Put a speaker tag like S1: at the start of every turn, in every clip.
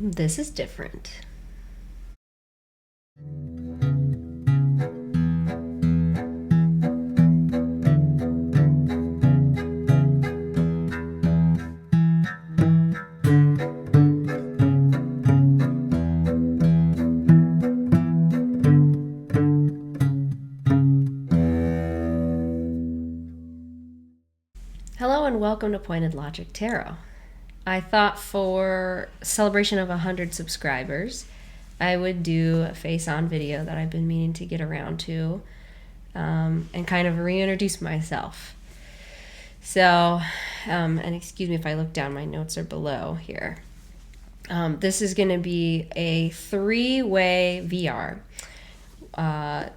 S1: This is different. Hello and welcome to Pointed Logic Tarot. I thought for celebration of 100 subscribers, I would do a face-on video that I've been meaning to get around to, and kind of reintroduce myself. So, and excuse me if I look down, my notes are below here. This is going to be a 3-way VR.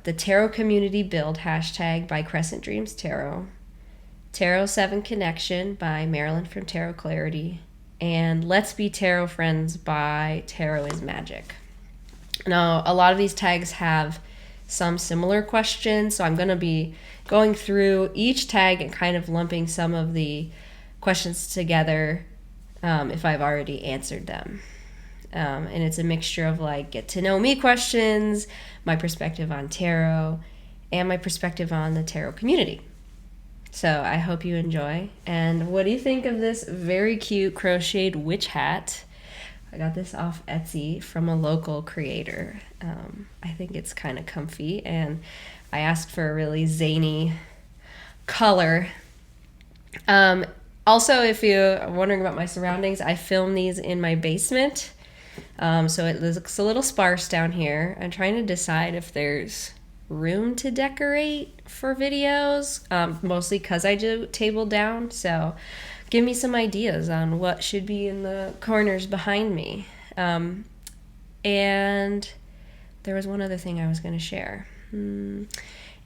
S1: The Tarot Community Build hashtag by Crescent Dreams Tarot, Tarot 7 Connection by Marilyn from Tarot Clarity, and Let's Be Tarot Friends by Tarot is Magic. Now, a lot of these tags have some similar questions, so I'm going to be going through each tag and kind of lumping some of the questions together if I've already answered them. And it's a mixture of like get to know me questions, my perspective on tarot, and my perspective on the tarot community. So I hope you enjoy. And what do you think of this very cute crocheted witch hat? I got this off Etsy from a local creator. I think it's kind of comfy, and I asked for a really zany color. Also, if you're wondering about my surroundings, I filmed these in my basement. So it looks a little sparse down here. I'm trying to decide if there's room to decorate for videos, mostly because I do table down, so give me some ideas on what should be in the corners behind me. And there was one other thing I was going to share.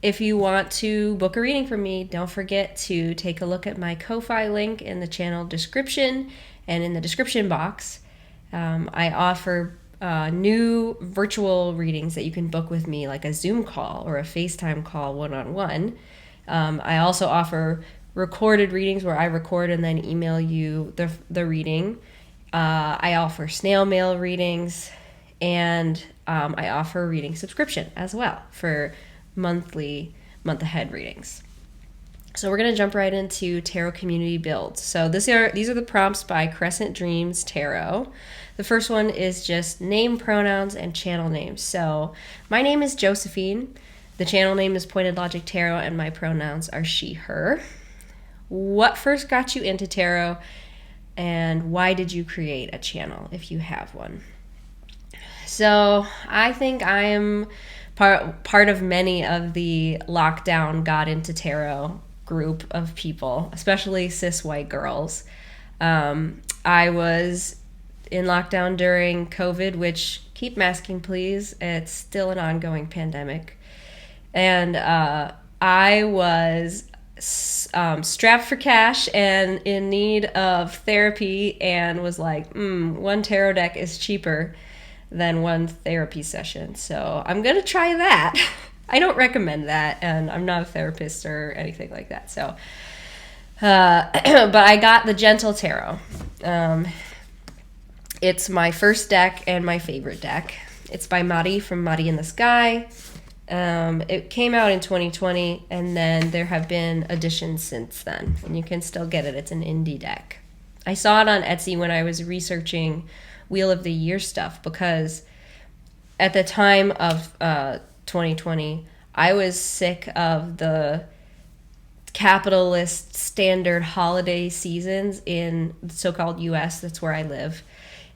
S1: If you want to book a reading from me, don't forget to take a look at my Ko-Fi link in the channel description and in the description box. I offer new virtual readings that you can book with me, like a Zoom call or a FaceTime call one-on-one. I also offer recorded readings where I record and then email you the reading. I offer snail mail readings, and I offer a reading subscription as well for monthly, month-ahead readings. So we're going to jump right into Tarot Community Builds. So these are the prompts by Crescent Dreams Tarot. The first one is just name, pronouns, and channel names. So my name is Josephine. The channel name is Pointed Logic Tarot, and my pronouns are she, her. What first got you into tarot, and why did you create a channel if you have one? So I think I am part of many of the lockdown got into tarot group of people, especially cis white girls. I was in lockdown during COVID, which, keep masking please, it's still an ongoing pandemic. And I was strapped for cash and in need of therapy, and was like, one tarot deck is cheaper than one therapy session, so I'm gonna try that. I don't recommend that, and I'm not a therapist or anything like that. So, but I got the Gentle Tarot. It's my first deck and my favorite deck. It's by Madi from Madi in the Sky. It came out in 2020, and then there have been editions since then, and you can still get it. It's an indie deck. I saw it on Etsy when I was researching Wheel of the Year stuff, because at the time of 2020, I was sick of the capitalist standard holiday seasons in the so-called US, that's where I live,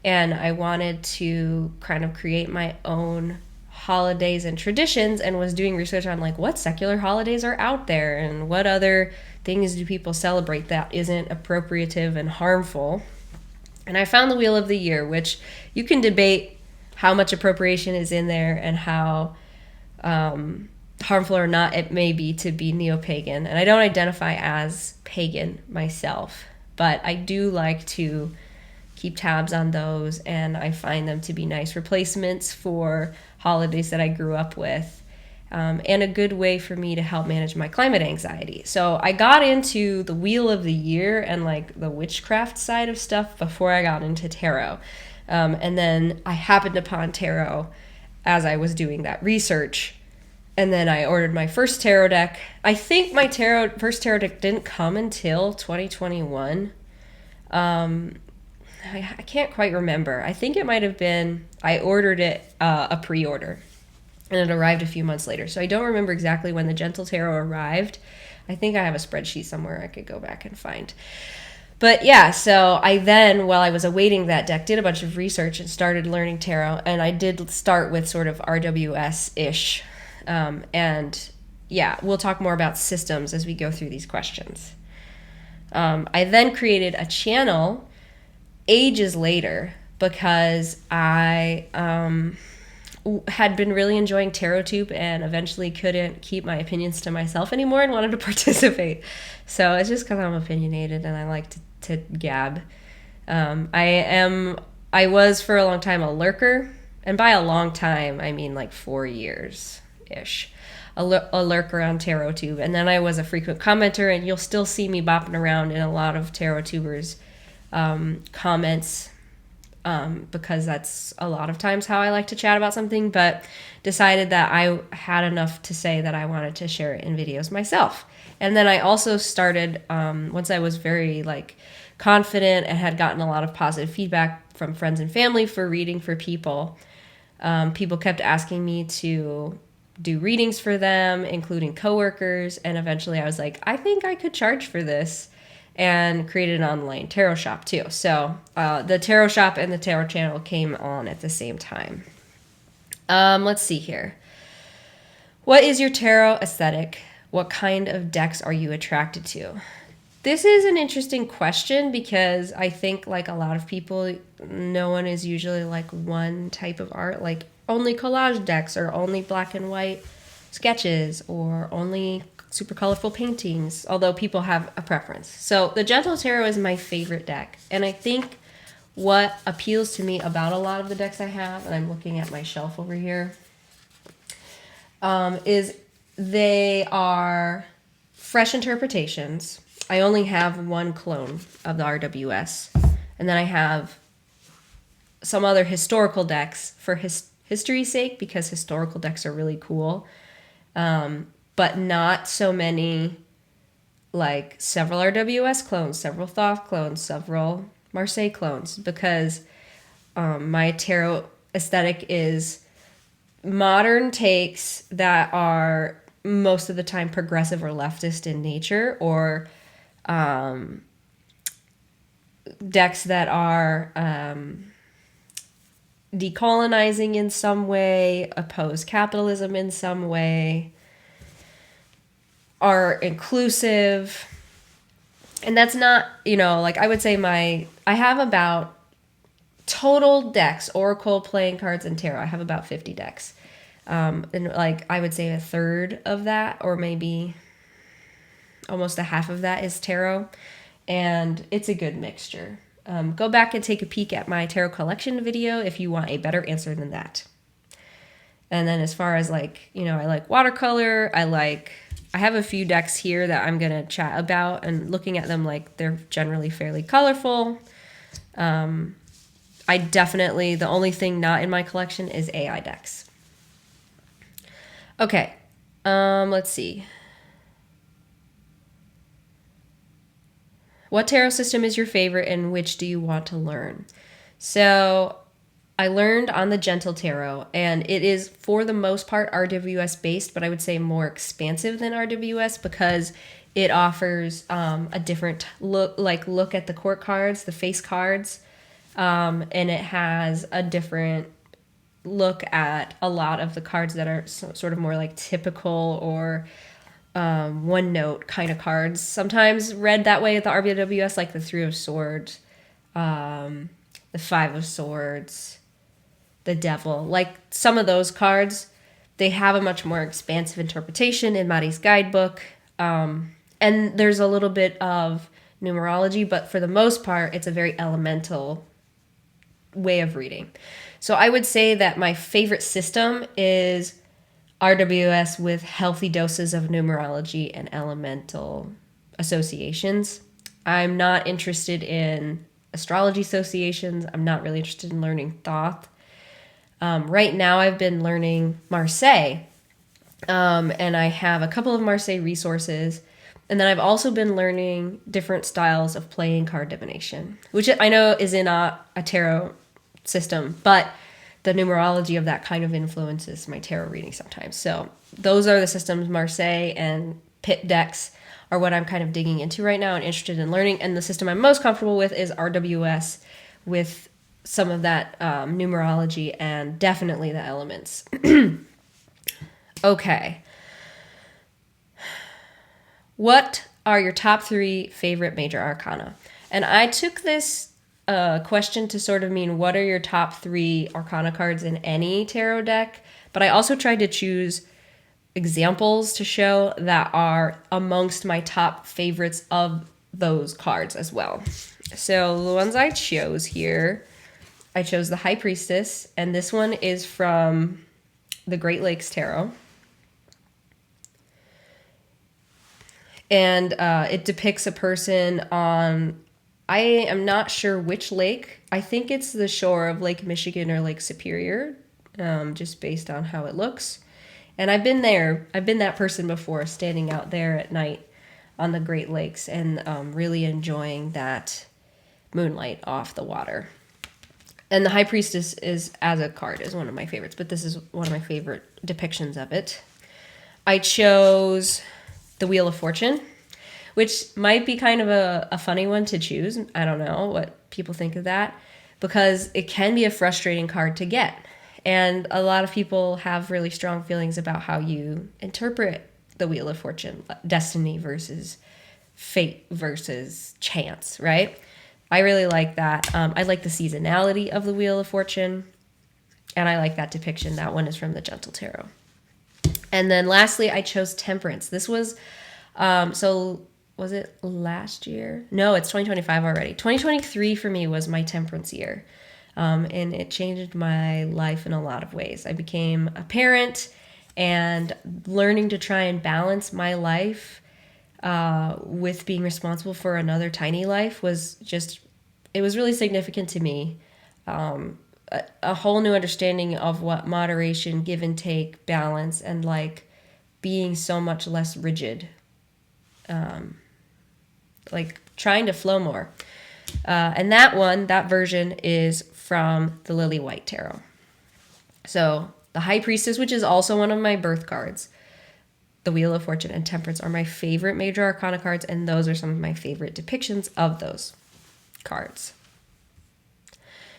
S1: and I wanted to kind of create my own holidays and traditions, and was doing research on like what secular holidays are out there and what other things do people celebrate that isn't appropriative and harmful. And I found the Wheel of the Year, which you can debate how much appropriation is in there and how harmful or not it may be to be neo-pagan. And I don't identify as pagan myself, but I do like to keep tabs on those, and I find them to be nice replacements for holidays that I grew up with, and a good way for me to help manage my climate anxiety. So I got into the Wheel of the Year and like the witchcraft side of stuff before I got into tarot. And then I happened upon tarot as I was doing that research. And then I ordered my first tarot deck. I think my first tarot deck didn't come until 2021. I can't quite remember. I think it might have been, I ordered it a pre-order, and it arrived a few months later. So I don't remember exactly when the Gentle Tarot arrived. I think I have a spreadsheet somewhere I could go back and find. But yeah, so I then, while I was awaiting that deck, did a bunch of research and started learning tarot. And I did start with sort of RWS-ish. And yeah, we'll talk more about systems as we go through these questions. I then created a channel ages later because I had been really enjoying TarotTube and eventually couldn't keep my opinions to myself anymore and wanted to participate. So it's just because I'm opinionated and I like to gab. I was for a long time a lurker, and by a long time I mean like 4 years-ish. A lurker on TarotTube, and then I was a frequent commenter, and you'll still see me bopping around in a lot of TarotTubers' comments, because that's a lot of times how I like to chat about something, but decided that I had enough to say that I wanted to share it in videos myself. And then I also started, once I was very confident and had gotten a lot of positive feedback from friends and family for reading for people, people kept asking me to do readings for them, including coworkers, and eventually I was like, I think I could charge for this, and created an online tarot shop too. So the tarot shop and the tarot channel came on at the same time. Let's see here. What is your tarot aesthetic? What kind of decks are you attracted to? This is an interesting question because I think, like a lot of people, no one is usually like one type of art, like only collage decks or only black and white sketches or only super colorful paintings, although people have a preference. So the Gentle Tarot is my favorite deck, and I think what appeals to me about a lot of the decks I have, and I'm looking at my shelf over here, is they are fresh interpretations. I only have one clone of the RWS, and then I have some other historical decks for history's sake, because historical decks are really cool, but not so many, like several RWS clones, several Thoth clones, several Marseille clones, because my tarot aesthetic is modern takes that are most of the time progressive or leftist in nature, or decks that are decolonizing in some way, oppose capitalism in some way, are inclusive. And that's not, I would say I have about total decks, Oracle, playing cards, and tarot. I have about 50 decks. And I would say a third of that, or maybe almost a half of that, is tarot. And it's a good mixture. Go back and take a peek at my tarot collection video if you want a better answer than that. And then as far as I like watercolor, I have a few decks here that I'm going to chat about, and looking at them, they're generally fairly colorful. The only thing not in my collection is AI decks. Okay, let's see. What tarot system is your favorite, and which do you want to learn? So I learned on the Gentle Tarot, and it is for the most part RWS based, but I would say more expansive than RWS because it offers a different look at the court cards, the face cards, and it has a different look at a lot of the cards that are sort of more like typical or one note kind of cards, sometimes read that way at the RWS, like the Three of Swords, the Five of Swords, the Devil. Like some of those cards, they have a much more expansive interpretation in Mari's guidebook, and there's a little bit of numerology, but for the most part, it's a very elemental way of reading. So I would say that my favorite system is RWS with healthy doses of numerology and elemental associations. I'm not interested in astrology associations. I'm not really interested in learning Thoth. Right now I've been learning Marseille, and I have a couple of Marseille resources. And then I've also been learning different styles of playing card divination, which I know is in a tarot system, but the numerology of that kind of influences my tarot reading sometimes. So those are the systems. Marseille and Pit decks are what I'm kind of digging into right now and interested in learning. And the system I'm most comfortable with is RWS, with some of that numerology and definitely the elements. Okay. What are your top 3 favorite major arcana? And I took this question to sort of mean what are your top 3 arcana cards in any tarot deck, but I also tried to choose examples to show that are amongst my top favorites of those cards as well. So the ones I chose here, I chose the High Priestess, and this one is from the Great Lakes Tarot. And it depicts a person on, I am not sure which lake. I think it's the shore of Lake Michigan or Lake Superior, just based on how it looks. And I've been there. I've been that person before, standing out there at night on the Great Lakes and really enjoying that moonlight off the water. And the High Priestess is, as a card, is one of my favorites, but this is one of my favorite depictions of it. I chose the Wheel of Fortune, which might be kind of a funny one to choose. I don't know what people think of that, because it can be a frustrating card to get. And a lot of people have really strong feelings about how you interpret the Wheel of Fortune, destiny versus fate versus chance, right? I really like that. I like the seasonality of the Wheel of Fortune, and I like that depiction. That one is from the Gentle Tarot. And then lastly, I chose Temperance. This was, so was it last year? No, it's 2025 already. 2023 for me was my Temperance year. And it changed my life in a lot of ways. I became a parent, and learning to try and balance my life with being responsible for another tiny life was just, it was really significant to me. A whole new understanding of what moderation, give and take, balance, and like being so much less rigid. Like trying to flow more. And that version is from the Lily White Tarot. So the High Priestess, which is also one of my birth cards, the Wheel of Fortune, and Temperance are my favorite major arcana cards, and those are some of my favorite depictions of those cards.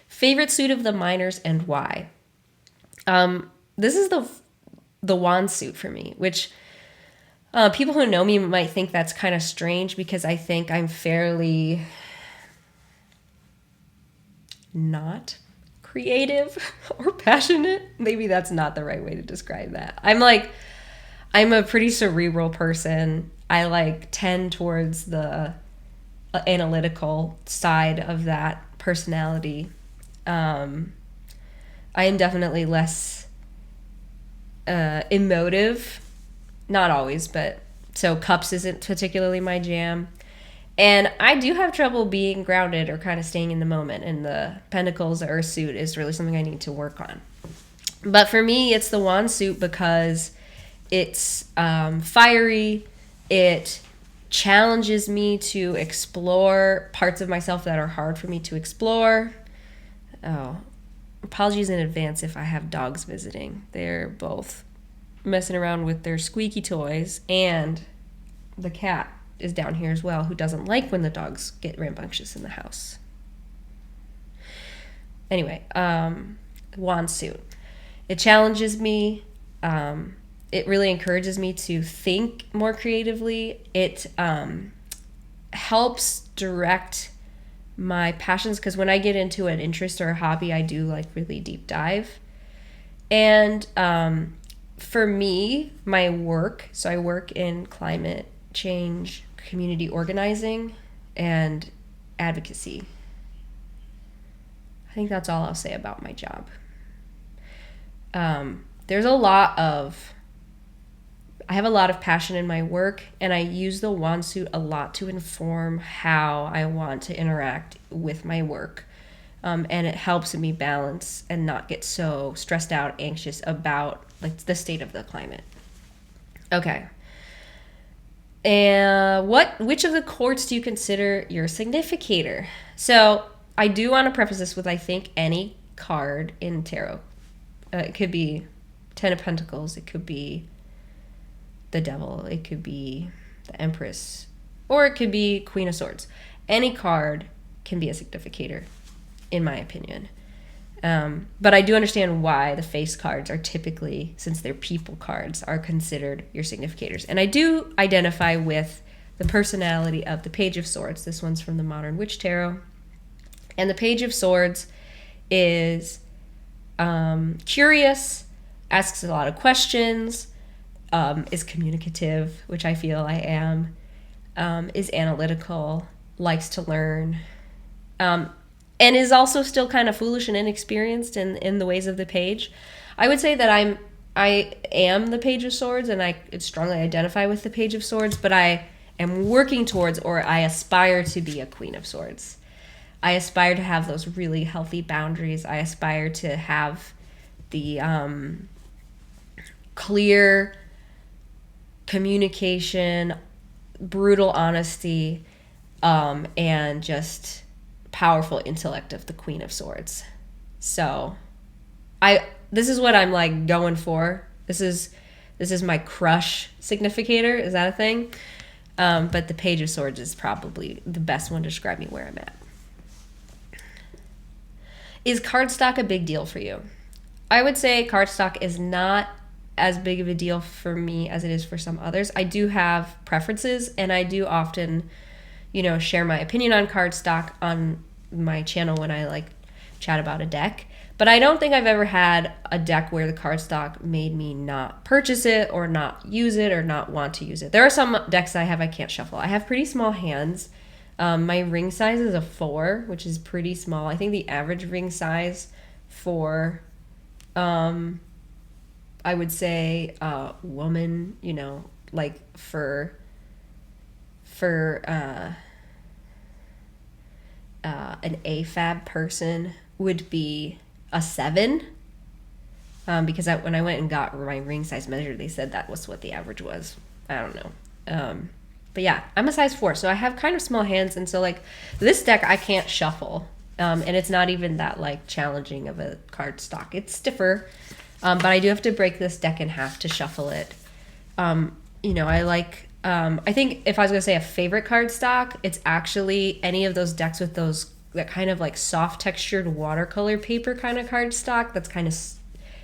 S1: Favorite suit of the minors and why? This is the wand suit for me, which people who know me might think that's kind of strange, because I think I'm fairly not creative or passionate. Maybe that's not the right way to describe that. I'm a pretty cerebral person. I tend towards the analytical side of that personality. I am definitely less emotive. Not always, but so cups isn't particularly my jam. And I do have trouble being grounded or kind of staying in the moment, and the Pentacles Earth suit is really something I need to work on. But for me, it's the wand suit because it's fiery. It challenges me to explore parts of myself that are hard for me to explore. Oh, apologies in advance if I have dogs visiting. They're both messing around with their squeaky toys, and the cat is down here as well, who doesn't like when the dogs get rambunctious in the house. Anyway, wand suit. It challenges me. It really encourages me to think more creatively. It helps direct my passions, because when I get into an interest or a hobby, I do really deep dive. And for me, my work, so I work in climate change, community organizing, and advocacy. I think that's all I'll say about my job. There's a lot of I have a lot of passion in my work, and I use the wand suit a lot to inform how I want to interact with my work. And it helps me balance and not get so stressed out, anxious about like the state of the climate. Okay. And which of the chords do you consider your significator? So I do want to preface this with, I think, any card in tarot. It could be Ten of Pentacles. It could be the Devil. It could be the Empress. Or it could be Queen of Swords. Any card can be a significator, in my opinion. But I do understand why the face cards are typically, since they're people cards, are considered your significators. And I do identify with the personality of the Page of Swords. This one's from the Modern Witch Tarot. And the Page of Swords is curious, asks a lot of questions, is communicative, which I feel I am, is analytical, likes to learn, and is also still kind of foolish and inexperienced in the ways of the page. I would say that I am the Page of Swords, and I strongly identify with the Page of Swords, but I am working towards, or I aspire to be, a Queen of Swords. I aspire to have those really healthy boundaries. I aspire to have the clear communication, brutal honesty, and just powerful intellect of the Queen of Swords. So this is what I'm like going for. This is my crush significator. Is that a thing? But the Page of Swords is probably the best one to describe me where I'm at. Is cardstock a big deal for you? I would say cardstock is not as big of a deal for me as it is for some others. I do have preferences, and I do often, share my opinion on cardstock on my channel when I like chat about a deck. But I don't think I've ever had a deck where the cardstock made me not purchase it or not use it or not want to use it. There are some decks I can't shuffle. I have pretty small hands. My ring size is a 4, which is pretty small. I think the average ring size for, I would say, woman, like for an AFAB person would be a 7. Because when I went and got my ring size measured, they said that was what the average was. I don't know. But yeah, I'm a size 4, so I have kind of small hands, and so like this deck I can't shuffle, and it's not even that like challenging of a cardstock. It's stiffer, but I do have to break this deck in half to shuffle it. I like. I think if I was gonna say a favorite cardstock, it's actually any of those decks with that kind of like soft textured watercolor paper kind of cardstock. That's kind of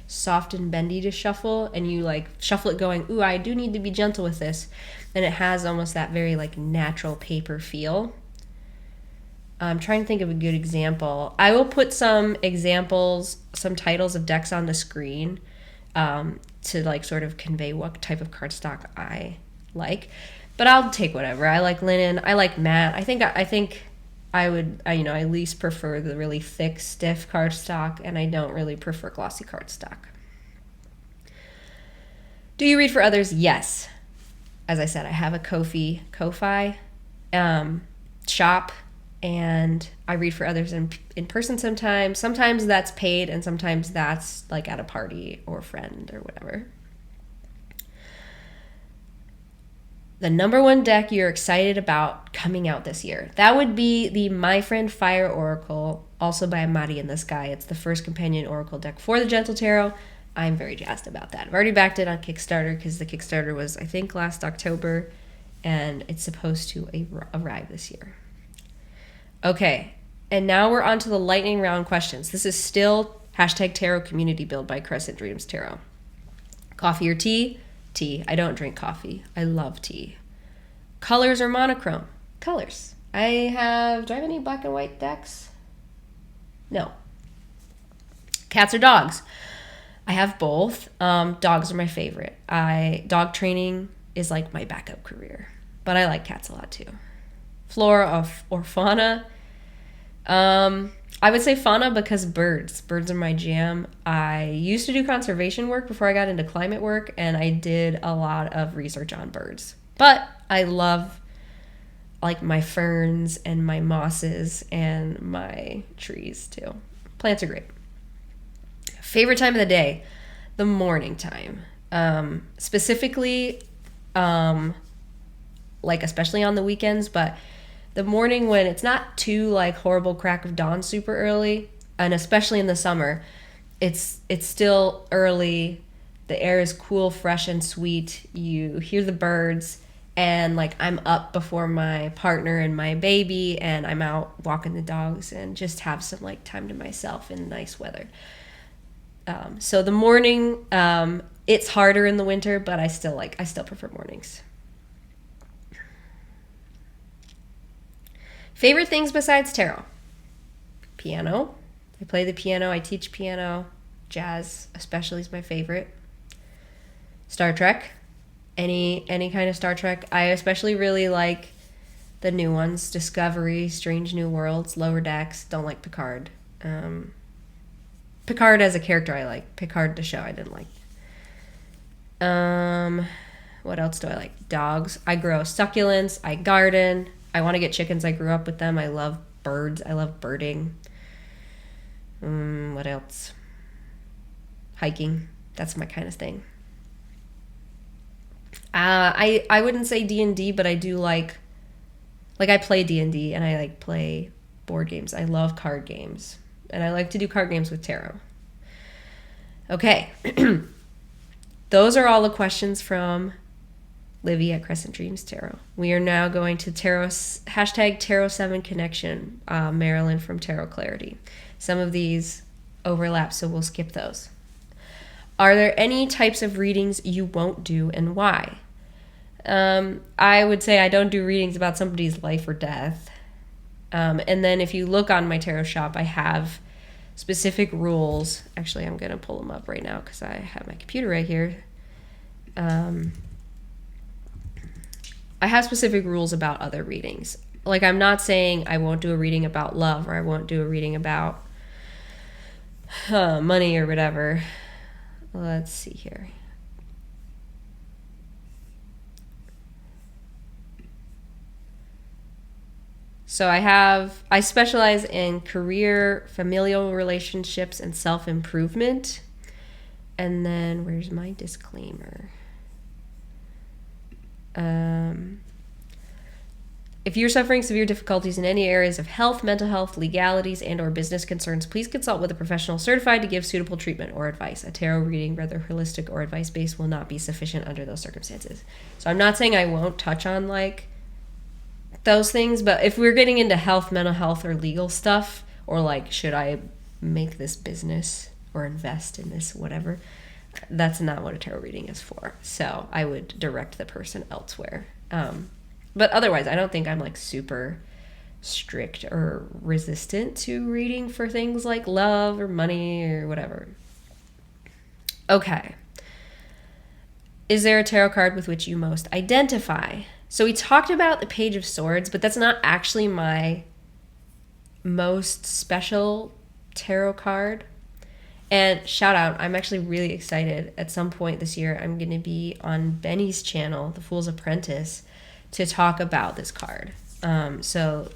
S1: soft and bendy to shuffle, and you like shuffle it going, ooh, I do need to be gentle with this, and it has almost that very like natural paper feel. I'm trying to think of a good example. I will put some examples, some titles of decks on the screen, to like sort of convey what type of cardstock I like, but I'll take whatever. I like linen, I like matte. I think I would, I least prefer the really thick, stiff cardstock, and I don't really prefer glossy cardstock. Do you read for others? Yes. As I said, I have a Ko-fi shop, and I read for others in person sometimes. Sometimes that's paid, and sometimes that's like at a party or a friend or whatever. The number one deck you're excited about coming out this year. That would be the My Friend Fire Oracle, also by Mari in the Sky. It's the first companion oracle deck for the Gentle Tarot. I'm very jazzed about that. I've already backed it on Kickstarter because the Kickstarter was, I think, last October, and it's supposed to arrive this year. Okay, and now we're on to the lightning round questions. This is still #Tarot Community Build by Crescent Dreams Tarot. Coffee or tea? Tea. I don't drink coffee. I love tea. Colors or monochrome? Colors. Do I have any black and white decks? No. Cats or dogs? I have both. Dogs are my favorite. Dog training is like my backup career, but I like cats a lot too. Flora or Fauna? I would say fauna because birds. Birds are my jam. I used to do conservation work before I got into climate work, and I did a lot of research on birds. But I love like my ferns and my mosses and my trees too. Plants are great. Favorite time of the day, the morning time. Specifically, like especially on the weekends, but the morning when it's not too like horrible crack of dawn super early, and especially in the summer, it's still early. The air is cool, fresh, and sweet. You hear the birds, and like I'm up before my partner and my baby, and I'm out walking the dogs and just have some like time to myself in nice weather. So the morning, it's harder in the winter, but I still prefer mornings. Favorite things besides tarot? Piano. I play the piano. I teach piano. Jazz especially is my favorite. Star Trek. Any kind of Star Trek. I especially really like the new ones. Discovery, Strange New Worlds, Lower Decks. Don't like Picard. Picard as a character I like. Picard the show I didn't like. What else do I like? Dogs. I grow succulents. I garden. I want to get chickens. I grew up with them. I love birds. I love birding. What else? Hiking. That's my kind of thing. I wouldn't say D&D, but I do like I play D&D and I like play board games. I love card games. And I like to do card games with tarot. Okay. Those are all the questions from Livy at Crescent Dreams Tarot. We are now going to tarot, hashtag Tarot7 Connection, Marilyn from Tarot Clarity. Some of these overlap, so we'll skip those. Are there any types of readings you won't do and why? I would say I don't do readings about somebody's life or death. And then if you look on my tarot shop, I have specific rules. Actually, I'm going to pull them up right now because I have my computer right here. I have specific rules about other readings. Like, I'm not saying I won't do a reading about love or I won't do a reading about money or whatever. Let's see here. So I specialize in career, familial relationships, and self-improvement. And then where's my disclaimer? If you're suffering severe difficulties in any areas of health, mental health, legalities, and or business concerns, please consult with a professional certified to give suitable treatment or advice. A tarot reading, whether holistic or advice-based, will not be sufficient under those circumstances. So I'm not saying I won't touch on like those things, but if we're getting into health, mental health, or legal stuff, or like should I make this business or invest in this, whatever, that's not what a tarot reading is for. So I would direct the person elsewhere. But otherwise, I don't think I'm like super strict or resistant to reading for things like love or money or whatever. Okay. Is there a tarot card with which you most identify? So we talked about the Page of Swords, but that's not actually my most special tarot card. And shout out, I'm actually really excited. At some point this year, I'm going to be on Benny's channel, The Fool's Apprentice, to talk about this card. So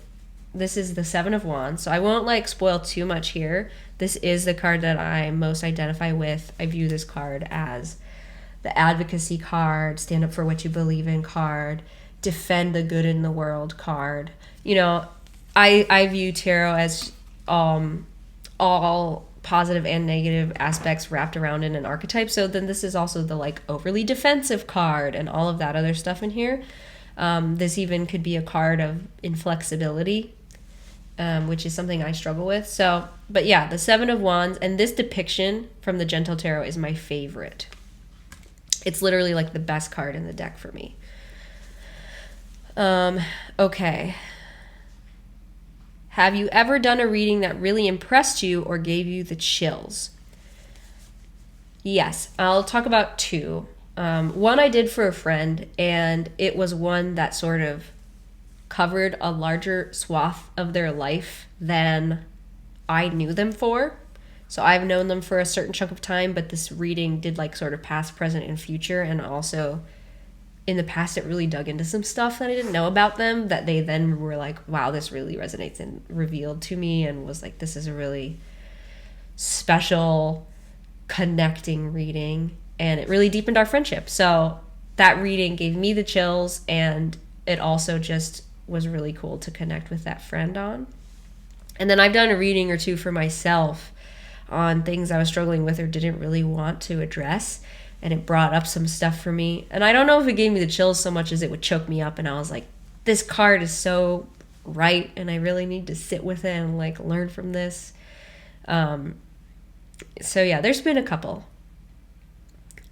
S1: this is the Seven of Wands. So I won't like spoil too much here. This is the card that I most identify with. I view this card as the advocacy card, stand up for what you believe in card, defend the good in the world card. You know, I view tarot as all positive and negative aspects wrapped around in an archetype. So then this is also the like overly defensive card and all of that other stuff in here. This even could be a card of inflexibility, which is something I struggle with. So, but yeah, the Seven of Wands and this depiction from the Gentle Tarot is my favorite. It's literally like the best card in the deck for me. Okay. Have you ever done a reading that really impressed you or gave you the chills? Yes, I'll talk about two. One I did for a friend, and it was one that sort of covered a larger swath of their life than I knew them for. So I've known them for a certain chunk of time, but this reading did like sort of past, present, and future. And also in the past, it really dug into some stuff that I didn't know about them that they then were like, wow, this really resonates, and revealed to me, and was like, this is a really special connecting reading, and it really deepened our friendship. So that reading gave me the chills, and it also just was really cool to connect with that friend on. And then I've done a reading or two for myself on things I was struggling with or didn't really want to address, and it brought up some stuff for me. And I don't know if it gave me the chills so much as it would choke me up, and I was like, this card is so right, and I really need to sit with it and like learn from this. So yeah, there's been a couple.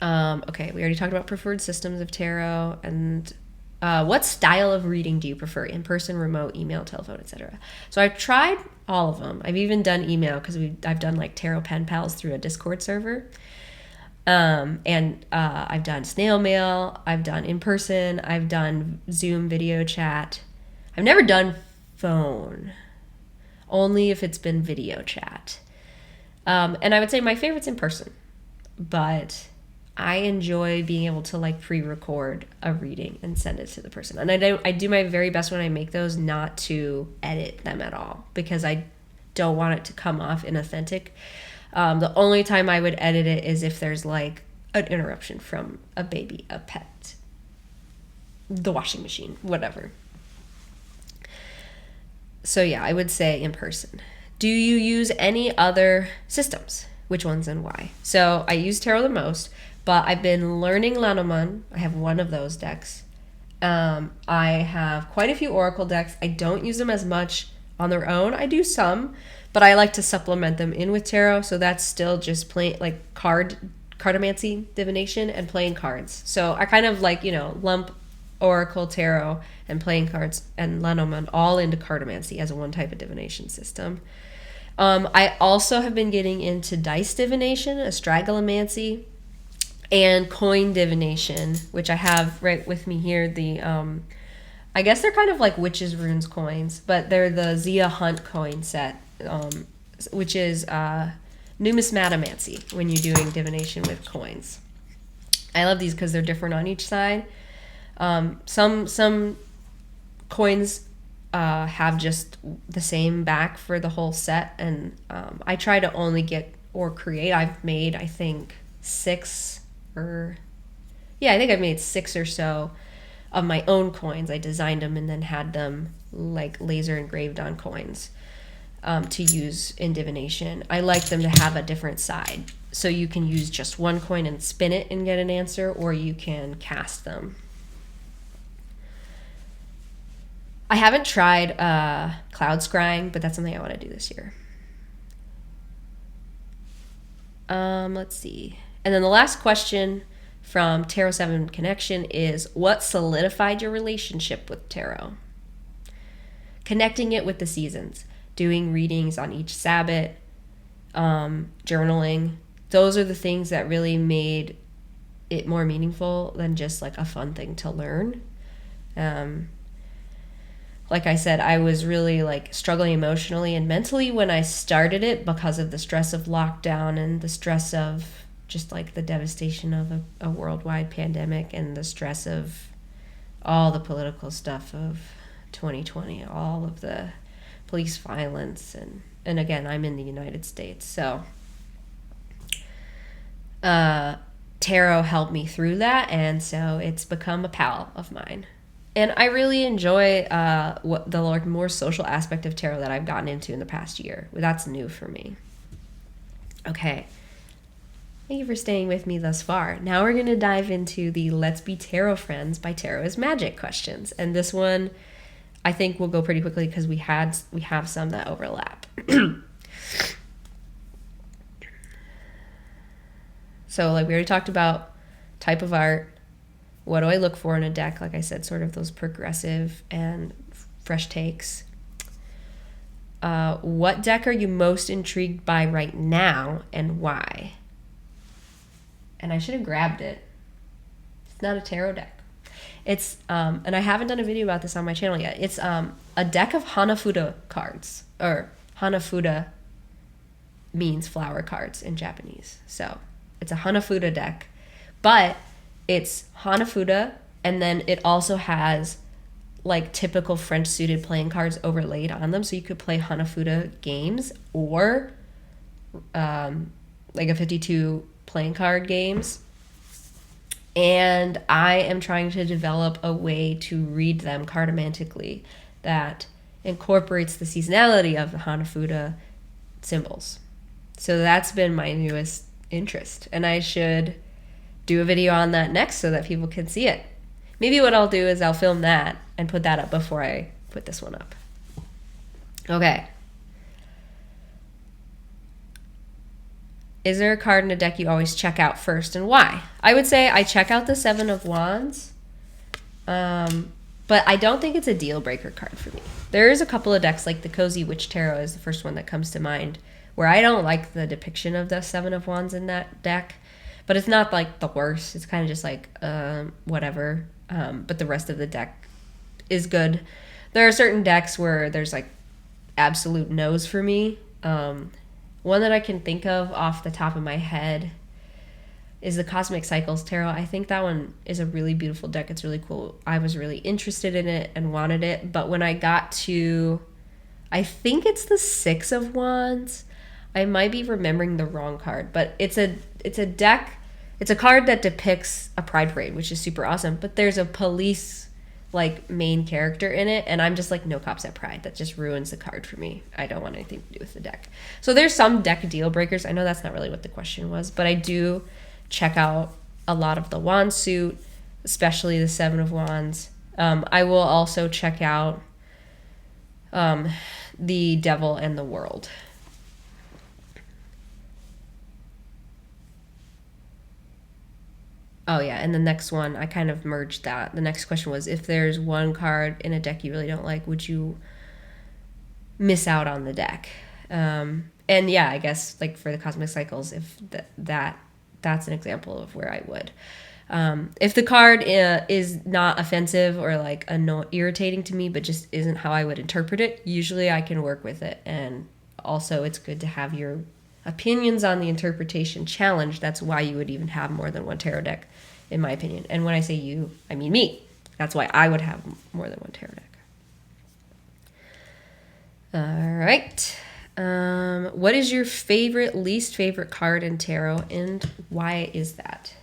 S1: Okay, we already talked about preferred systems of tarot, and what style of reading do you prefer? In person, remote, email, telephone, etc. So I've tried all of them. I've even done email because I've done like tarot pen pals through a Discord server. And I've done snail mail. I've done in person. I've done Zoom video chat. I've never done phone, only if it's been video chat. And I would say my favorite's in person, but I enjoy being able to like pre-record a reading and send it to the person. And I do my very best when I make those not to edit them at all, because I don't want it to come off inauthentic. The only time I would edit it is if there's like an interruption from a baby, a pet, the washing machine, whatever. So yeah, I would say in person. Do you use any other systems? Which ones and why? So I use tarot the most, but I've been learning Lenormand. I have one of those decks. I have quite a few Oracle decks. I don't use them as much on their own. I do some, but I like to supplement them in with tarot. So that's still just plain like cartomancy, divination, and playing cards. So I kind of like, lump Oracle, tarot, and playing cards and Lenormand all into cartomancy as a one type of divination system. I also have been getting into dice divination, astragalomancy, and coin divination, which I have right with me here. The I guess they're kind of like witches' runes coins, but they're the Zia Hunt coin set, which is numismatomancy when you're doing divination with coins. I love these because they're different on each side. Some coins have just the same back for the whole set, and I try to only get or create. I've made, I think, I've made 6 or so of my own coins. I designed them and then had them like laser engraved on coins to use in divination. I like them to have a different side, so you can use just one coin and spin it and get an answer, or you can cast them. I haven't tried cloud scrying, but that's something I want to do this year. Let's see. And then the last question from Tarot 7 Connection is, what solidified your relationship with tarot? Connecting it with the seasons, doing readings on each Sabbath, journaling. Those are the things that really made it more meaningful than just like a fun thing to learn. Like I said, I was really like struggling emotionally and mentally when I started it because of the stress of lockdown and the stress of just like the devastation of a worldwide pandemic and the stress of all the political stuff of 2020, all of the police violence. And again, I'm in the United States. So tarot helped me through that. And so it's become a pal of mine. And I really enjoy what the like more social aspect of tarot that I've gotten into in the past year. That's new for me. Okay. Thank you for staying with me thus far. Now we're going to dive into the Let's Be Tarot Friends by Tarot is Magic questions. And this one I think will go pretty quickly because we have some that overlap. So like we already talked about type of art. What do I look for in a deck? Like I said, sort of those progressive and fresh takes. What deck are you most intrigued by right now and why? And I should have grabbed it. It's not a tarot deck. It's, and I haven't done a video about this on my channel yet. It's a deck of Hanafuda cards, or Hanafuda means flower cards in Japanese. So it's a Hanafuda deck, but it's Hanafuda, and then it also has like typical French suited playing cards overlaid on them. So you could play Hanafuda games or like a 52 playing card games. And I am trying to develop a way to read them cartomantically that incorporates the seasonality of the Hanafuda symbols. So that's been my newest interest. And I should do a video on that next so that people can see it. Maybe what I'll do is I'll film that and put that up before I put this one up. Okay. Is there a card in a deck you always check out first, and why? I would say I check out the Seven of Wands, but I don't think it's a deal breaker card for me. There is a couple of decks, like the Cozy Witch Tarot is the first one that comes to mind, where I don't like the depiction of the Seven of Wands in that deck, but it's not like the worst. It's kind of just like whatever, but the rest of the deck is good. There are certain decks where there's like absolute no's for me. One that I can think of off the top of my head is the Cosmic Cycles Tarot. I think that one is a really beautiful deck. It's really cool. I was really interested in it and wanted it. But when I got to, I think it's the Six of Wands. I might be remembering the wrong card. But it's a deck. It's a card that depicts a pride parade, which is super awesome. But there's a police like main character in it, and I'm just like, no cops at Pride. That just ruins the card for me. I don't want anything to do with the deck. So there's some deck deal breakers. I know that's not really what the question was, but I do check out a lot of the wand suit, especially the Seven of Wands. I will also check out the Devil and the World. Oh, yeah, and the next one, I kind of merged that. The next question was, if there's one card in a deck you really don't like, would you miss out on the deck? And yeah, I guess, like, for the Cosmic Cycles, if that's an example of where I would. If the card is not offensive or, like, irritating to me, but just isn't how I would interpret it, usually I can work with it. And also, it's good to have your opinions on the interpretation challenged. That's why you would even have more than one tarot deck, in my opinion. And when I say you, I mean me. That's why I would have more than one tarot deck. All right. What is your least favorite card in tarot, and why is that?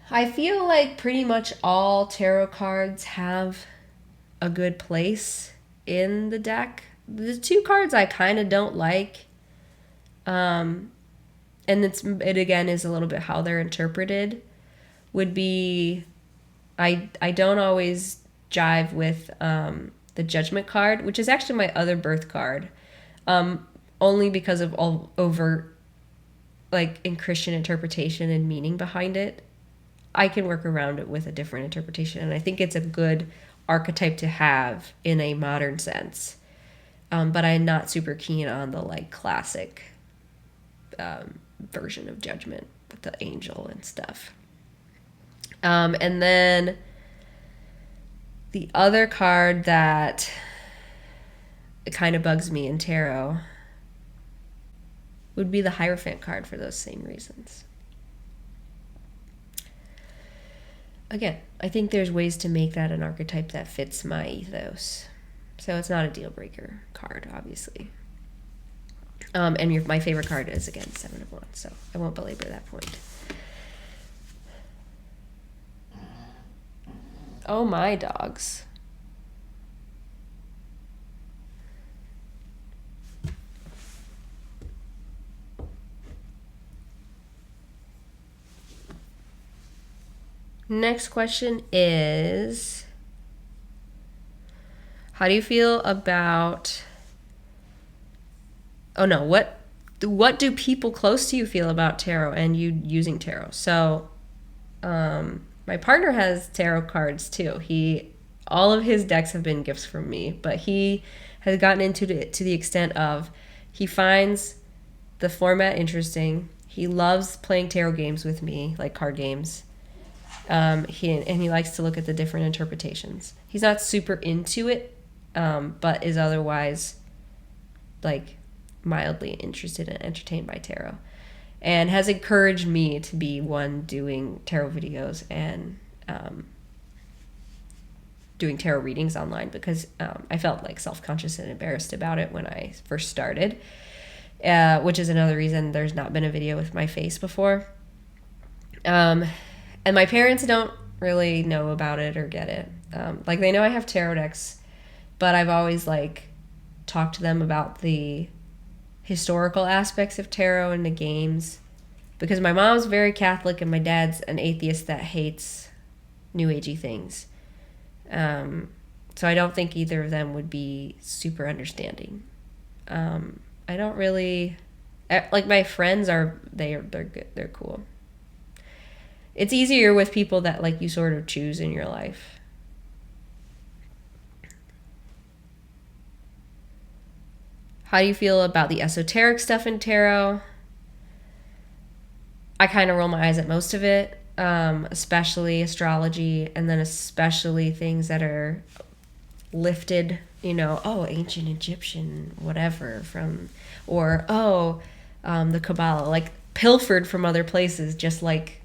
S1: I feel like pretty much all tarot cards have a good place in the deck. The two cards I kind of don't like, and it again is a little bit how they're interpreted, would be I don't always jive with the Judgment card, which is actually my other birth card, only because of all overt, like, in Christian interpretation and meaning behind it. I can work around it with a different interpretation, and I think it's a good archetype to have in a modern sense. But I'm not super keen on the, like, classic version of Judgment with the angel and stuff. And then the other card that it kind of bugs me in tarot would be the Hierophant card for those same reasons. Again, I think there's ways to make that an archetype that fits my ethos. So it's not a deal breaker card, obviously. And my favorite card is, again, Seven of Wands, so I won't belabor that point. Oh my dogs. Next question is, how do you feel about, what do people close to you feel about tarot and you using tarot? So, my partner has tarot cards too. All of his decks have been gifts from me, but he has gotten into it to the extent of, he finds the format interesting. He loves playing tarot games with me, like card games. He likes to look at the different interpretations. He's not super into it, but is otherwise, like, mildly interested and entertained by tarot, and has encouraged me to be one doing tarot videos and doing tarot readings online, because I felt like self-conscious and embarrassed about it when I first started, which is another reason there's not been a video with my face before. And my parents don't really know about it or get it. Like, they know I have tarot decks, but I've always like talked to them about the historical aspects of tarot and the games, because my mom's very Catholic and my dad's an atheist that hates new agey things. So I don't think either of them would be super understanding. I don't really like, my friends are, they're good, they're cool. It's easier with people that like you sort of choose in your life. How do you feel about the esoteric stuff in tarot? I kind of roll my eyes at most of it, especially astrology, and then especially things that are lifted, ancient Egyptian whatever from, or the Kabbalah, like pilfered from other places, just like,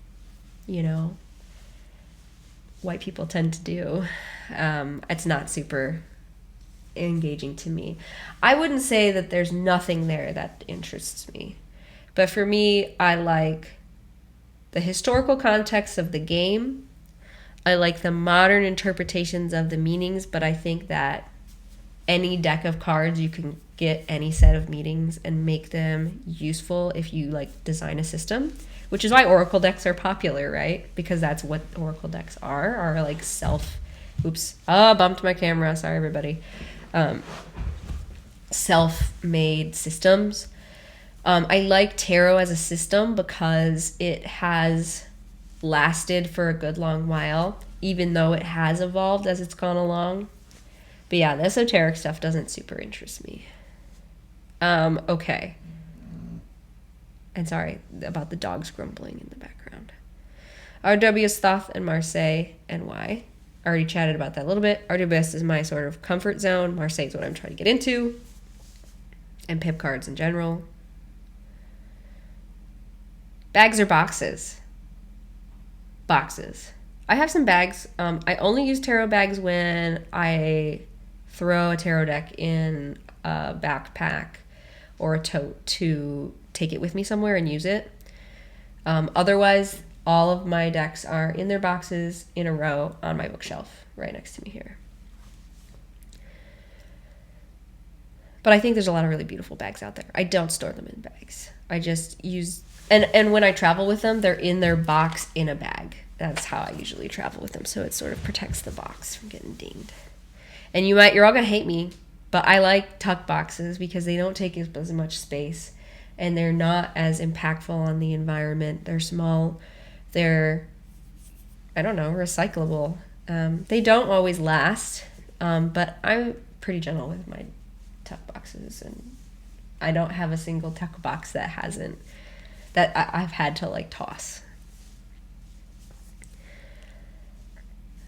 S1: white people tend to do. It's not super engaging to me. I wouldn't say that there's nothing there that interests me, but for me, I like the historical context of the game. I like the modern interpretations of the meanings, but I think that any deck of cards, you can get any set of meanings and make them useful if you like design a system, which is why oracle decks are popular, right? Because that's what oracle decks are like bumped my camera, sorry everybody. Self-made systems. I like tarot as a system because it has lasted for a good long while, even though it has evolved as it's gone along. But yeah, the esoteric stuff doesn't super interest me. Okay. And sorry about the dogs grumbling in the background. RWS, Thoth, and Marseille, and why. I already chatted about that a little bit. RWS is my sort of comfort zone. Marseille is what I'm trying to get into. And pip cards in general. Bags or boxes? Boxes. I have some bags. I only use tarot bags when I throw a tarot deck in a backpack or a tote to take it with me somewhere and use it. Otherwise, all of my decks are in their boxes in a row on my bookshelf right next to me here. But I think there's a lot of really beautiful bags out there. I don't store them in bags. I just use, and when I travel with them, they're in their box in a bag. That's how I usually travel with them. So it sort of protects the box from getting dinged. And you're all going to hate me, but I like tuck boxes because they don't take as much space and they're not as impactful on the environment. They're small. They're, recyclable. They don't always last, but I'm pretty gentle with my tuck boxes, and I don't have a single tuck box that I've had to like toss.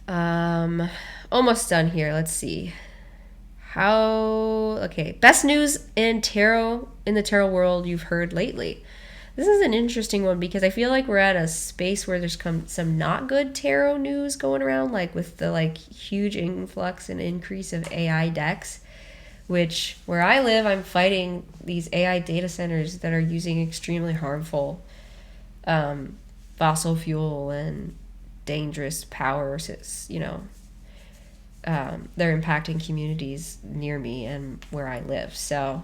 S1: Almost done here. Let's see. Best news in the tarot world you've heard lately. This is an interesting one because I feel like we're at a space where there's some not good tarot news going around, like with the like huge influx and increase of AI decks, which where I live, I'm fighting these AI data centers that are using extremely harmful fossil fuel and dangerous power, they're impacting communities near me and where I live. So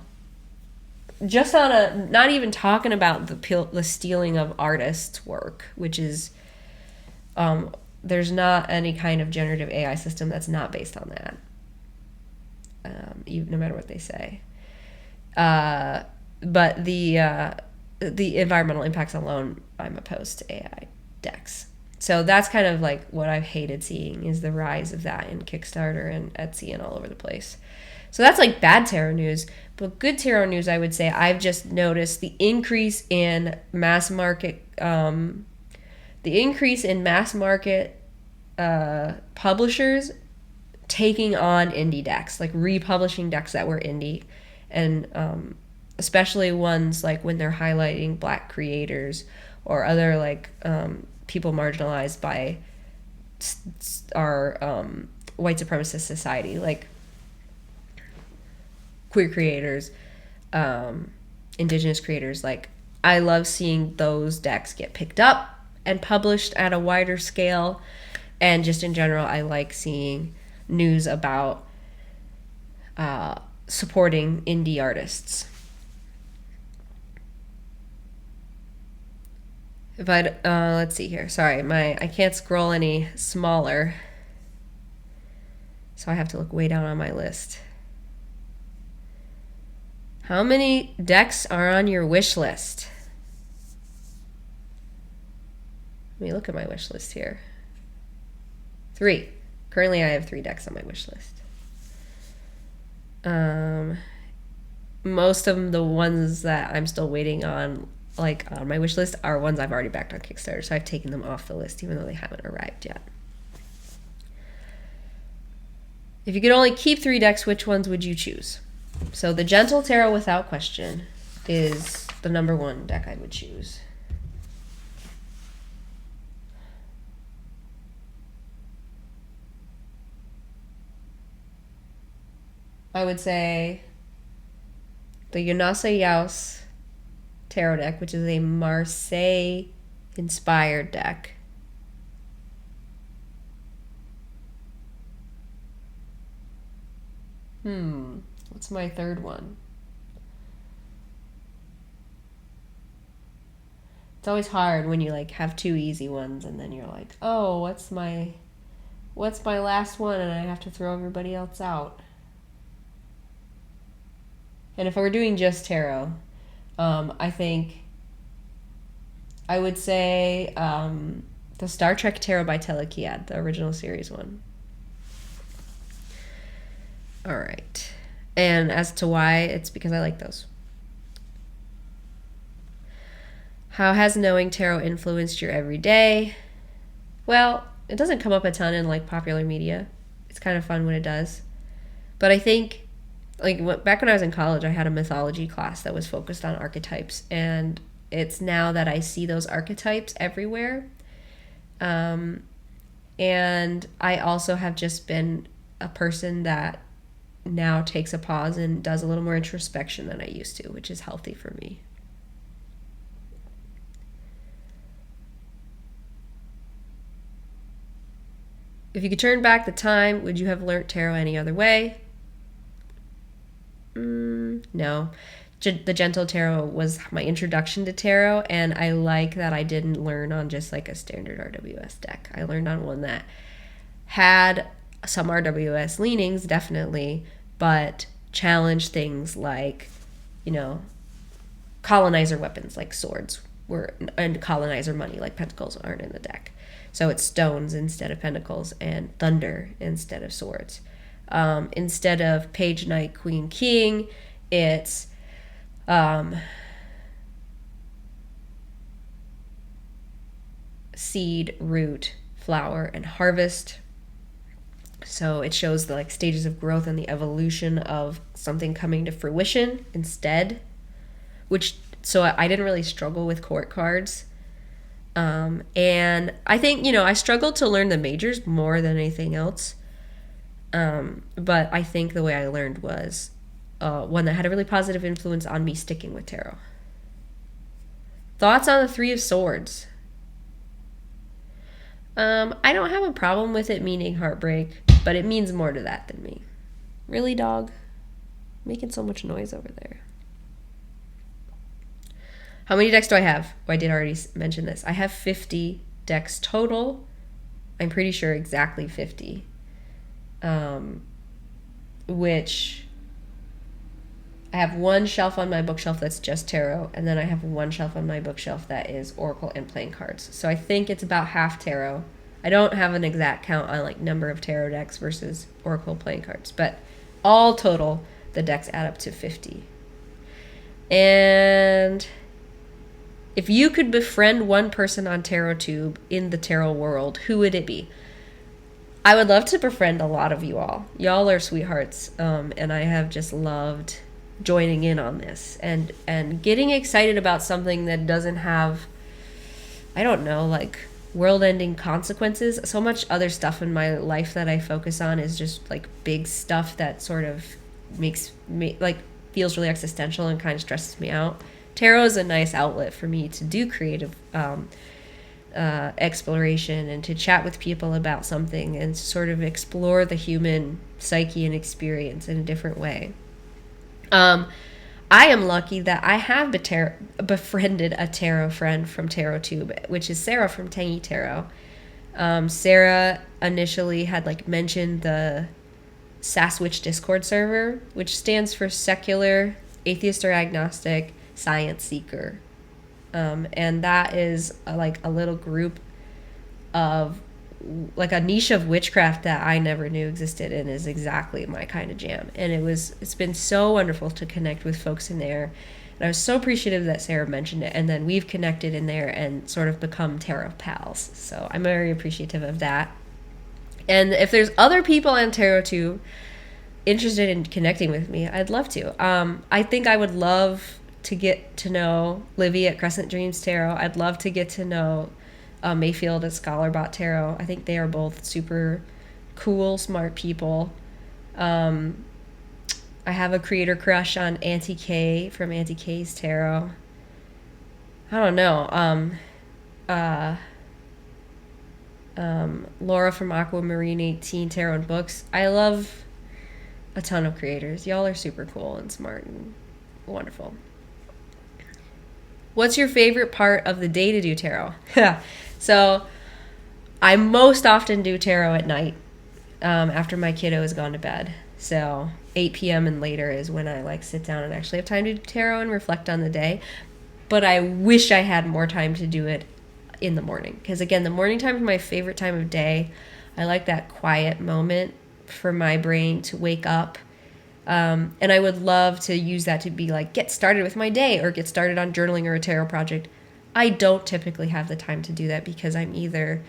S1: just not even talking about the stealing of artists' work, which is, there's not any kind of generative AI system that's not based on that, no matter what they say. But the environmental impacts alone, I'm opposed to AI decks. So that's kind of like what I've hated seeing, is the rise of that in Kickstarter and Etsy and all over the place. So that's like bad tarot news. But good tarot news, I would say, I've just noticed the increase in mass market publishers taking on indie decks, like republishing decks that were indie and especially ones like when they're highlighting Black creators or other like people marginalized by our white supremacist society, like queer creators, indigenous creators. Like, I love seeing those decks get picked up and published at a wider scale. And just in general, I like seeing news about supporting indie artists. If I let's see here. Sorry, I can't scroll any smaller, so I have to look way down on my list. How many decks are on your wish list? Let me look at my wish list here. 3. Currently, I have 3 decks on my wish list. Most of the ones that I'm still waiting on, like on my wish list, are ones I've already backed on Kickstarter, so I've taken them off the list even though they haven't arrived yet. If you could only keep 3 decks, which ones would you choose? So the Gentle Tarot, without question, is the number 1 deck I would choose. I would say the Yonasa Yaos Tarot deck, which is a Marseille-inspired deck. What's my third one? It's always hard when you like have 2 easy ones and then you're like, oh, what's my last one, and I have to throw everybody else out. And if I were doing just tarot, I think I would say the Star Trek Tarot by Telekiad, the original series one. All right. And as to why, it's because I like those. How has knowing tarot influenced your everyday? Well, it doesn't come up a ton in like popular media. It's kind of fun when it does. But I think, like, back when I was in college, I had a mythology class that was focused on archetypes, and it's now that I see those archetypes everywhere. And I also have just been a person that now takes a pause and does a little more introspection than I used to, which is healthy for me. If you could turn back the time, would you have learnt tarot any other way? No. The Gentle Tarot was my introduction to tarot, and I like that I didn't learn on just like a standard RWS deck. I learned on one that had some RWS leanings, definitely, but challenged things like, colonizer weapons like swords and colonizer money like pentacles aren't in the deck. So it's stones instead of pentacles and thunder instead of swords. Instead of page, knight, queen, king, it's seed, root, flower, and harvest. So it shows the like stages of growth and the evolution of something coming to fruition instead, so I didn't really struggle with court cards. And I think, I struggled to learn the majors more than anything else. But I think the way I learned was one that had a really positive influence on me sticking with tarot. Thoughts on the 3 of Swords? I don't have a problem with it meaning heartbreak, but it means more to that than me. Really, dog? Making so much noise over there. How many decks do I have? Oh, I did already mention this. I have 50 decks total. I'm pretty sure exactly 50. Which I have one shelf on my bookshelf that's just tarot, and then I have one shelf on my bookshelf that is oracle and playing cards. So I think it's about half tarot. I don't have an exact count on like number of tarot decks versus oracle playing cards, but all total the decks add up to 50. And if you could befriend one person on TarotTube in the tarot world, who would it be? I would love to befriend a lot of you all. Y'all are sweethearts, and I have just loved joining in on this and getting excited about something that doesn't have, I don't know, like world-ending consequences. So much other stuff in my life that I focus on is just like big stuff that sort of makes me like feels really existential and kind of stresses me out. Tarot is a nice outlet for me to do creative exploration and to chat with people about something and to sort of explore the human psyche and experience in a different way. I am lucky that I have befriended a tarot friend from TarotTube, which is Sarah from Tangy Tarot. Sarah initially had like mentioned the Saswitch Discord server, which stands for Secular, Atheist or Agnostic, Science Seeker. And that is like a little group of like a niche of witchcraft that I never knew existed and is exactly my kind of jam. And it's been so wonderful to connect with folks in there. And I was so appreciative that Sarah mentioned it. And then we've connected in there and sort of become tarot pals. So I'm very appreciative of that. And if there's other people on TarotTube interested in connecting with me, I'd love to. I think I would love to get to know Livy at Crescent Dreams Tarot. I'd love to get to know Mayfield at Scholarbot Tarot. I think they are both super cool, smart people. I have a creator crush on Auntie K from Auntie K's Tarot. I don't know. Laura from Aquamarine 18 Tarot and Books. I love a ton of creators. Y'all are super cool and smart and wonderful. What's your favorite part of the day to do tarot? So I most often do tarot at night after my kiddo has gone to bed. So 8 p.m. and later is when I like sit down and actually have time to do tarot and reflect on the day. But I wish I had more time to do it in the morning. Because again, the morning time is my favorite time of day. I like that quiet moment for my brain to wake up. And I would love to use that to be like, get started with my day or get started on journaling or a tarot project. I don't typically have the time to do that because I'm either,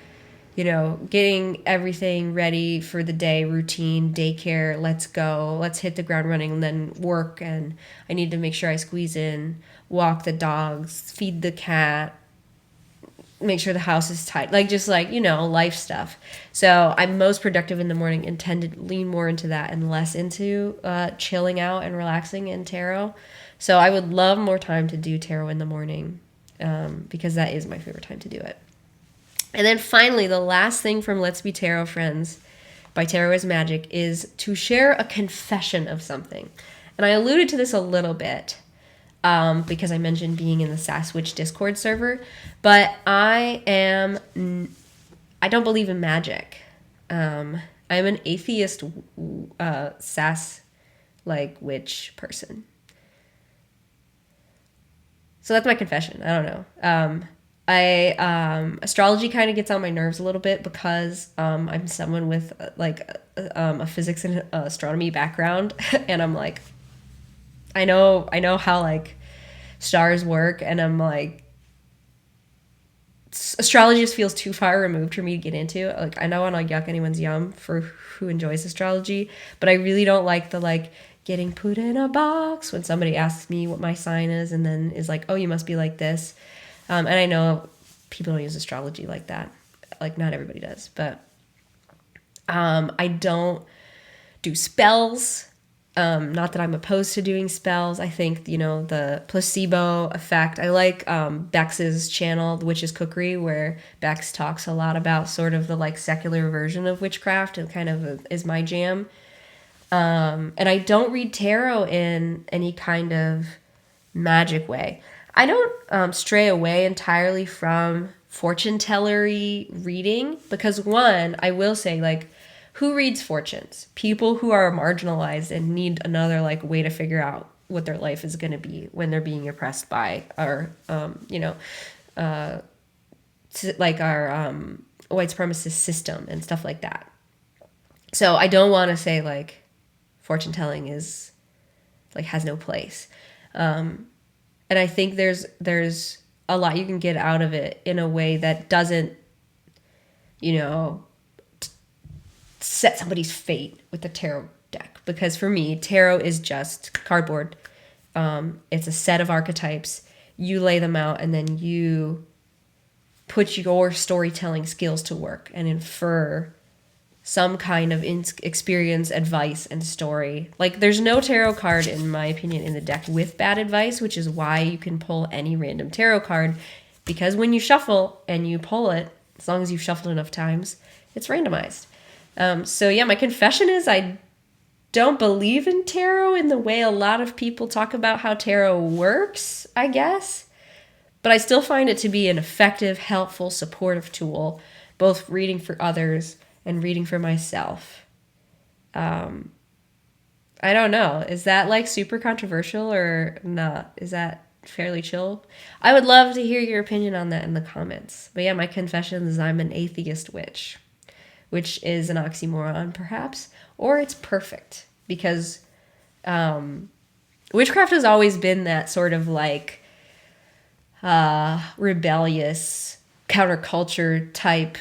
S1: getting everything ready for the day, routine, daycare, let's go, let's hit the ground running, and then work. And I need to make sure I squeeze in, walk the dogs, feed the cat, make sure the house is tight, life stuff. So I'm most productive in the morning and tend to lean more into that and less into chilling out and relaxing in tarot. So I would love more time to do tarot in the morning because that is my favorite time to do it. And then finally, the last thing from Let's Be Tarot Friends by Tarot is Magic is to share a confession of something. And I alluded to this a little bit because I mentioned being in the Saswitch Discord server, but I don't believe in magic. I'm an atheist witch person. So that's my confession. I don't know. Astrology kind of gets on my nerves a little bit because I'm someone with a physics and astronomy background, and I'm like, I know how like stars work, and I'm like, astrology just feels too far removed for me to get into. Like, I don't want to yuck anyone's yum for who enjoys astrology, but I really don't like the like getting put in a box when somebody asks me what my sign is and then is like, oh, you must be like this. And I know people don't use astrology like that. Like, not everybody does, but I don't do spells. Not that I'm opposed to doing spells. I think, the placebo effect. I like Bex's channel, The Witch's Cookery, where Bex talks a lot about sort of the like secular version of witchcraft and kind of is my jam. And I don't read tarot in any kind of magic way. I don't stray away entirely from fortune tellery reading because, one, I will say, like, who reads fortunes? People who are marginalized and need another like way to figure out what their life is going to be when they're being oppressed by our, our white supremacist system and stuff like that. So I don't want to say like fortune telling is like has no place. And I think there's a lot you can get out of it in a way that doesn't, set somebody's fate with the tarot deck. Because for me, tarot is just cardboard It's a set of archetypes. You lay them out, and then you put your storytelling skills to work and infer some kind of experience, advice, and story. Like, there's no tarot card, in my opinion, in the deck with bad advice, which is why you can pull any random tarot card, because when you shuffle and you pull it, as long as you've shuffled enough times, it's randomized. So yeah, my confession is I don't believe in tarot in the way a lot of people talk about how tarot works, I guess. But I still find it to be an effective, helpful, supportive tool, both reading for others and reading for myself. I don't know. Is that like super controversial or not? Is that fairly chill? I would love to hear your opinion on that in the comments. But yeah, my confession is I'm an atheist witch, which is an oxymoron perhaps, or it's perfect because witchcraft has always been that sort of like rebellious counterculture type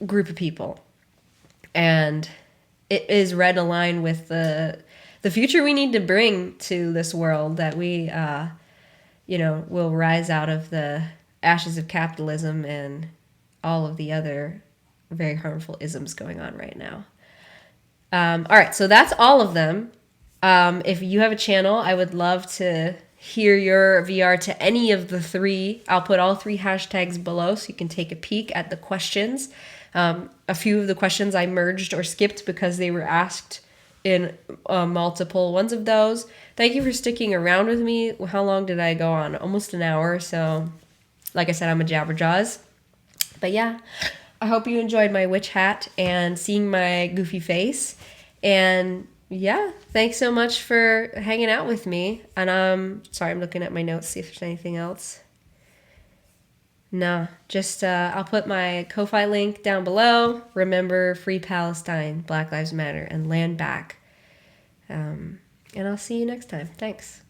S1: group of people. And it is right aligned with the future we need to bring to this world, that we, will rise out of the ashes of capitalism and all of the other very harmful isms going on right now. All right, so that's all of them. If you have a channel, I would love to hear your VR to any of the three. I'll put all three hashtags below so you can take a peek at the questions. A few of the questions I merged or skipped because they were asked in multiple ones of those. Thank you for sticking around with me. How long did I go on? Almost an hour. So, like I said, I'm a jabberjaws. But yeah, I hope you enjoyed my witch hat and seeing my goofy face. And yeah, thanks so much for hanging out with me. And sorry, I'm looking at my notes, see if there's anything else. No, just I'll put my Ko-Fi link down below. Remember, free Palestine, Black Lives Matter, and land back. And I'll see you next time. Thanks.